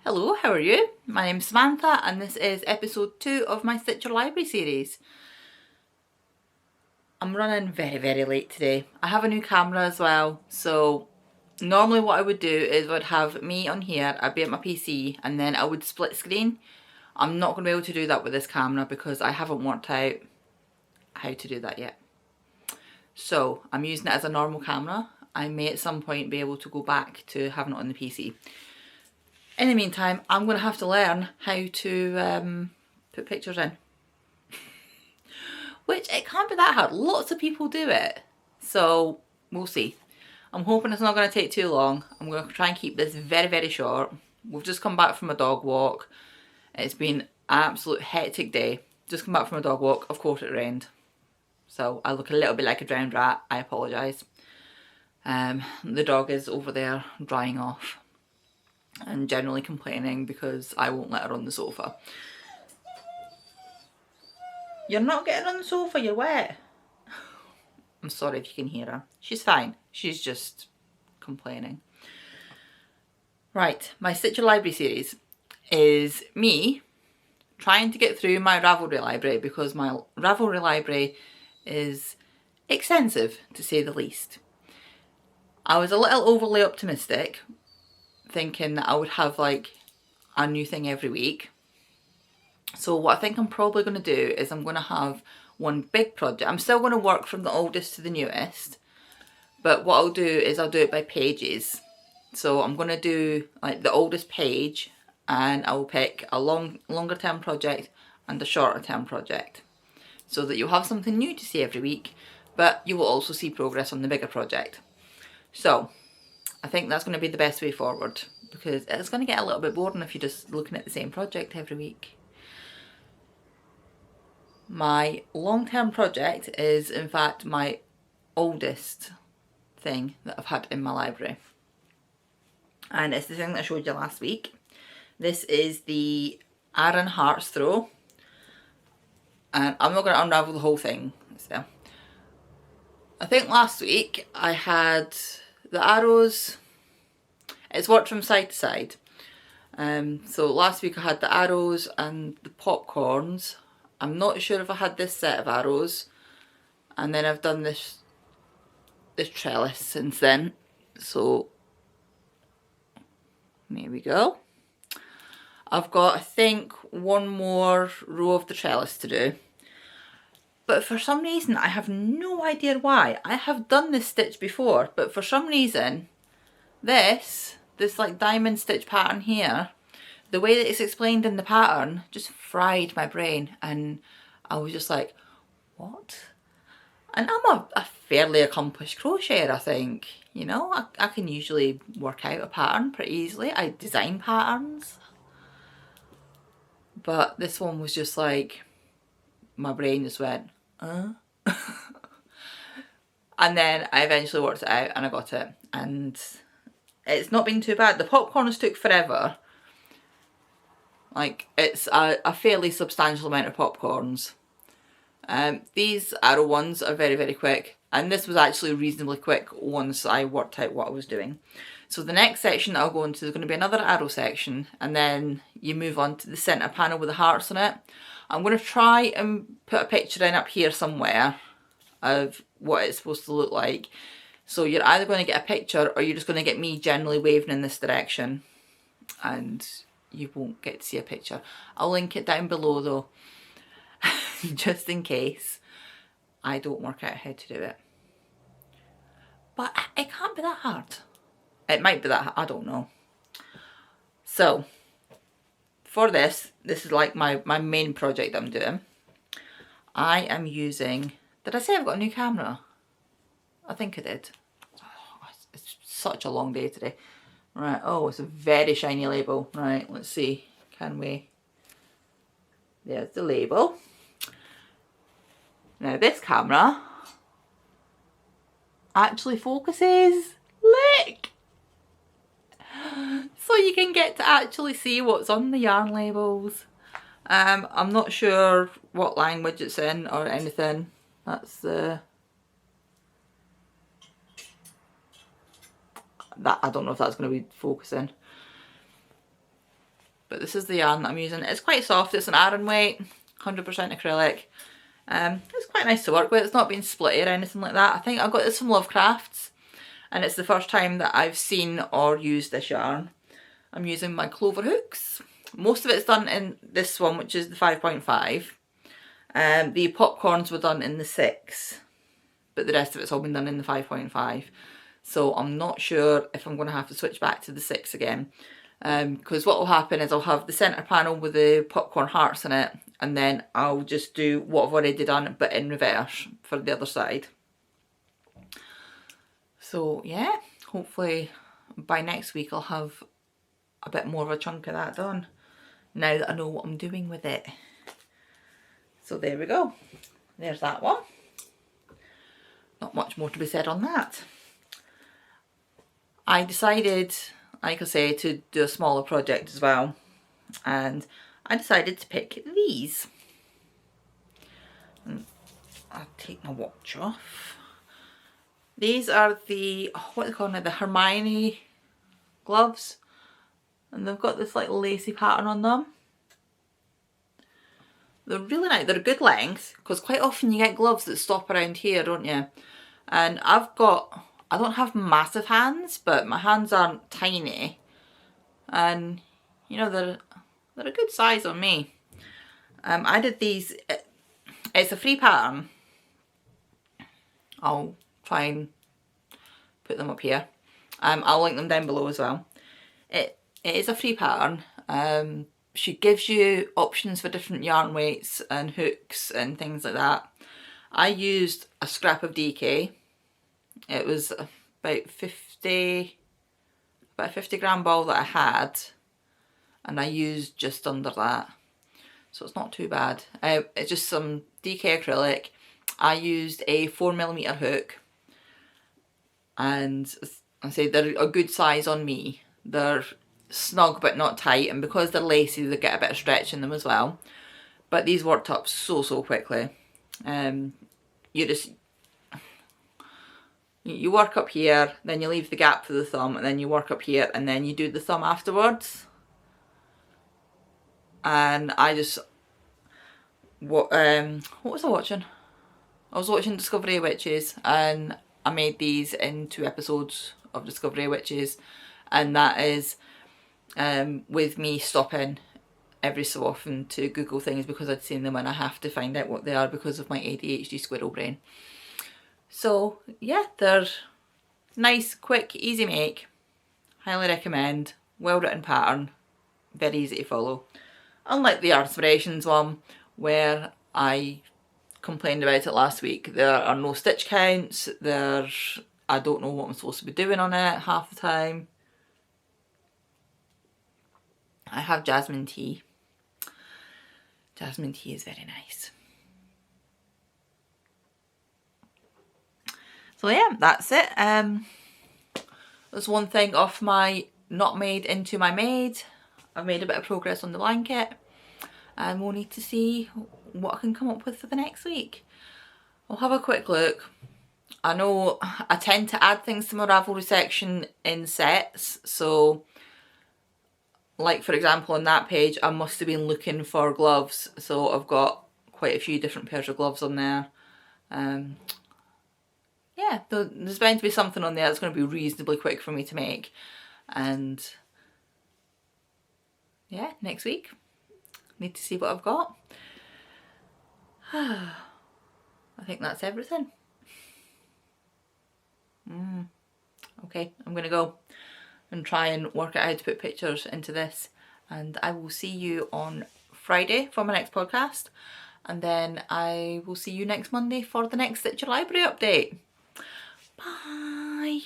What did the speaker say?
Hello, how are you? My name's Samantha and this is episode 2 of my Stitch Your Library series. I'm running very late today. I have a new camera as well, so normally what I would do is I'd have me on here, I'd be at my PC and then I would split screen. I'm not going to be able to do that with this camera because I haven't worked out how to do that yet. So I'm using it as a normal camera. I may at some point be able to go back to having it on the PC. In the meantime, I'm going to have to learn how to put pictures in. Which, it can't be that hard. Lots of people do it. So, we'll see. I'm hoping it's not going to take too long. I'm going to try and keep this very short. We've just come back from a dog walk. It's been an absolute hectic day. Just come back from a dog walk. Of course it rained. So, I look a little bit like a drowned rat. I apologise. The dog is over there drying off. And generally complaining because I won't let her on the sofa. You're not getting on the sofa, you're wet. I'm sorry if you can hear her. She's fine. She's just complaining. Right, my Stitch Your Library series is me trying to get through my Ravelry library because my Ravelry library is extensive, to say the least. I was a little overly optimistic, thinking that I would have like a new thing every week. So what I think I'm probably going to do is I'm going to have one big project. I'm still going to work from the oldest to the newest, but what I'll do is I'll do it by pages. So I'm going to do like the oldest page and I'll pick a longer term project and a shorter term project so that you'll have something new to see every week, but you will also see progress on the bigger project. So I think that's going to be the best way forward because it's going to get a little bit boring if you're just looking at the same project every week. My long-term project is in fact my oldest thing that I've had in my library. And it's the thing that I showed you last week. This is the Aran Hearts Throw. And I'm not going to unravel the whole thing. So I think last week I had the arrows. It's worked from side to side. So last week I had the arrows and the popcorns. I'm not sure if I had this set of arrows. And then I've done this trellis since then. So there we go. I've got, I think, one more row of the trellis to do. But for some reason, I have no idea why. I have done this stitch before, but for some reason, this like diamond stitch pattern here, the way that it's explained in the pattern just fried my brain. And I was just like, what? And I'm a fairly accomplished crocheter, I think. You know, I can usually work out a pattern pretty easily. I design patterns. But this one was just like, my brain just went, And then I eventually worked it out and I got it. And it's not been too bad. The popcorns took forever. Like, it's a fairly substantial amount of popcorns. These arrow ones are very quick. And this was actually reasonably quick once I worked out what I was doing. So the next section that I'll go into is going to be another arrow section. And then you move on to the centre panel with the hearts on it. I'm going to try and put a picture in up here somewhere of what it's supposed to look like. So you're either going to get a picture or you're just going to get me generally waving in this direction. And you won't get to see a picture. I'll link it down below though. Just in case I don't work out how to do it. But it can't be that hard. It might be that hard, I don't know. So, for this is like my main project that I'm doing. I am using, did I say I've got a new camera? I think I did. Oh, it's such a long day today. Right, oh, it's a very shiny label. Right, let's see, can we? There's the label. Now this camera actually focuses. Look! So you can get to actually see what's on the yarn labels. I'm not sure what language it's in or anything. That's the... I don't know if that's going to be focusing. but this is the yarn that I'm using. It's quite soft, it's an Aran weight, 100% acrylic. It's quite nice to work with, it's not been splitty or anything like that. I think I got this from Lovecrafts, and it's the first time that I've seen or used this yarn. I'm using my clover hooks. Most of it's done in this one, which is the 5.5. The popcorns were done in the 6, but the rest of it's all been done in the 5.5. So I'm not sure if I'm going to have to switch back to the 6 again. Because what will happen is I'll have the centre panel with the popcorn hearts in it, and then I'll just do what I've already done but in reverse for the other side. So yeah, hopefully by next week I'll have a bit more of a chunk of that done, now that I know what I'm doing with it. So there we go, there's that one. Not much more to be said on that. I decided, like I say, to do a smaller project as well, and I decided to pick these. I'll take my watch off. These are the, what they call now, the Hermione gloves, and they've got this like lacy pattern on them. They're really nice, they're a good length, because quite often you get gloves that stop around here, don't you? And I don't have massive hands, but my hands aren't tiny, and you know, they're a good size on me. I did these, it's a free pattern. I'll try and put them up here. I'll link them down below as well. It is a free pattern. She gives you options for different yarn weights and hooks and things like that. I used a scrap of DK. It was about 50 gram ball that I had, and I used just under that, so it's not too bad. It's just some DK acrylic. I used a 4mm hook, and I say they're a good size on me. They're snug but not tight, and because they're lacy they get a bit of stretch in them as well. But these worked up so quickly. You work up here, then you leave the gap for the thumb, and then you work up here, and then you do the thumb afterwards. And I just, what was I watching? I was watching Discovery of Witches, and I made these in 2 episodes of Discovery of Witches, and that is with me stopping every so often to Google things because I'd seen them and I have to find out what they are because of my ADHD squirrel brain. So yeah, they're nice, quick, easy make. Highly recommend. Well written pattern. Very easy to follow. Unlike the Artspirations one, where I complained about it last week, there are no stitch counts. I don't know what I'm supposed to be doing on it half the time. I have jasmine tea. Jasmine tea is very nice. So yeah, that's it. There's one thing off my not made into my made. I've made a bit of progress on the blanket, and we'll need to see what I can come up with for the next week. I'll have a quick look. I know I tend to add things to my Ravelry section in sets, so like for example on that page I must have been looking for gloves, so I've got quite a few different pairs of gloves on there. Yeah, there's bound to be something on there that's going to be reasonably quick for me to make. And yeah, next week need to see what I've got. I think that's everything. Okay, I'm gonna go and try and work out how to put pictures into this, and I will see you on Friday for my next podcast, and then I will see you next Monday for the next Stitch Your Library update. Bye!